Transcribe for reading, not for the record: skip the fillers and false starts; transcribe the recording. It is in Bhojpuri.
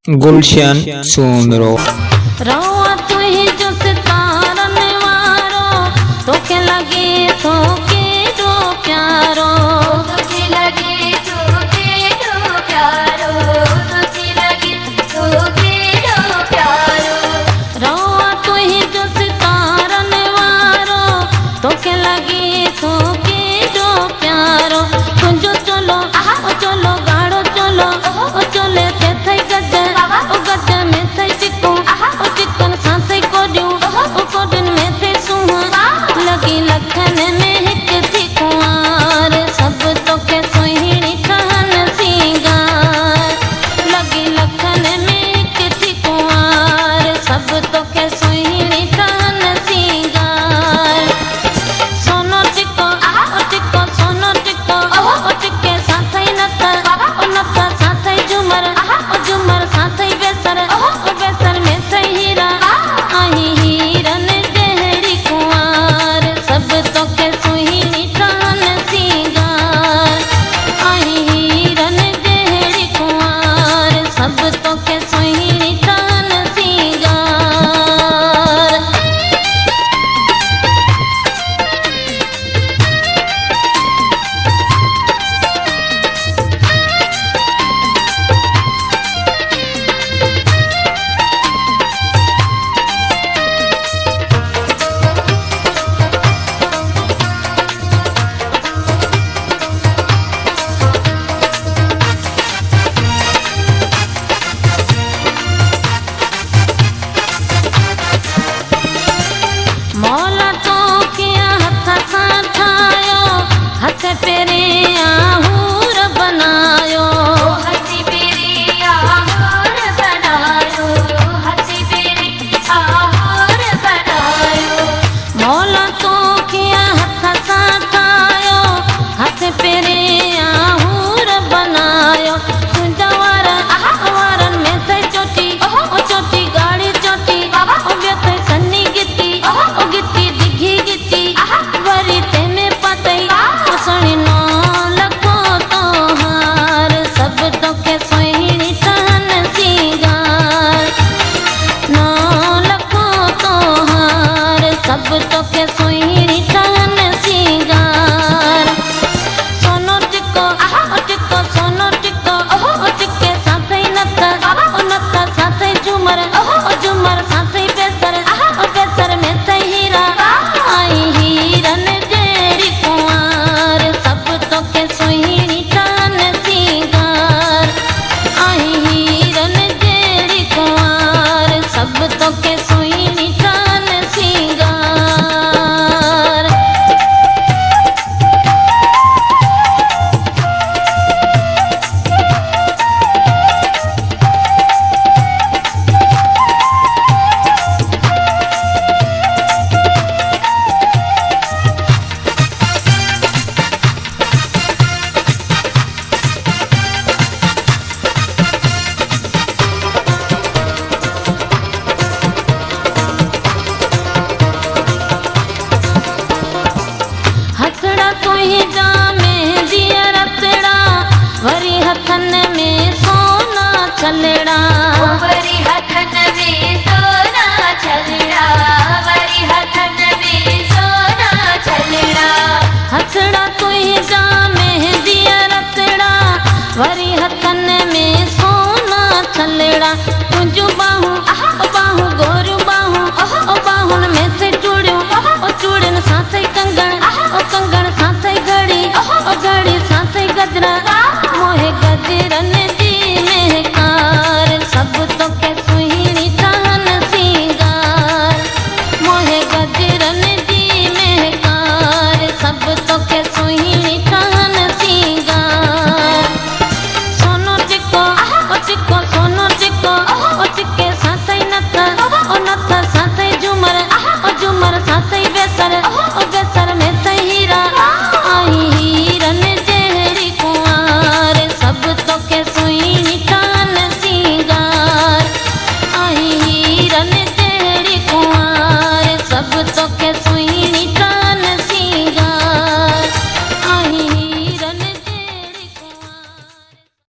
गुलशन सोनरो रवा तू ही जो सितारन वारो तोखे लगे तो के दो प्यारो तुझे लगे तो के दो प्यारो तुझे लगे तो के दो प्यारो रवा तू ही जो सितारन वारो तोखे लगे तो के दो प्यारो तुझो चलो ओ चलो गाड़ो चलो ओ चले थे थई गज ओ गज में थई चिको ओ चिकन साथे कोडियो ओ कोडन में थे सुहा लगी लखन में हिक थी कुंवार सब तोखे सुहिणी ठहन सिंगार लगी लखन में हिक थी कुंवार सब तोखे सुहिणी ठहन सिंगार सोनो टिको ओ टिको सोनो टिको ओ टिके साथे नता ओ नता साथे झुमर ओ झुमर साथे बेसर ओ बेसर में थे हीरा आही हीरन जहरी कुंवार सब तोखे सुहिणी ठहन सिंगार आही हीरन जहरी कुंवार सब तोखे सुहिणी ठहन सिंगार मौला तो किया हथ सां ठायो हथ पेरे आहूर बनायो हसी पेरे आहार बनायो हसी पेरे आहार बनायो मौला तो किया हथ सां ठायो हथ पेरे आहूर बनायो तुंहिंजा वारनि में थई चोटी ओ चोटी गाड़ी चोटी ओ ॿियो थई सन्नी गिती ओ गिती डिघी गिती वरी तंहिंमें पातई ओ सुहिणी नो लखो तो हार सब तोखे सुहिणी ठहन सिंगार नो लखो तो हार सब तोखे सुहिणी ठहन सिंगार सोनो टिको टिको सोनो टिको ओ टिके साथे नता ओ नता साथे झुमर ओ झुमर साथे बेसर ओ बेसर में थे हीरा आई हीरन जहरी कुंवार सब तोखे सुहिणी ठहन सिंगार आई हीरन जहरी कुंवार सब तोखे सुहिणी ठहन सिंगार हथड़ा तुही जा मेहंदी रतड़ा वरी हथन में सोना छलड़ा वरी हथन में सोना छलड़ा वरी हथन में सोना छलड़ा हथड़ा तुही जा मेहंदी रतड़ा वरी हथन में सोना छलड़ा तुंहिंजूं बाहूं गोरियूं बाहुन में थे चूड़ियूं ओ चूड़ियुनि साथे कंगण ओ कंगण साथे घड़ी ओ घड़ी साथे गजरा मोहे गजरन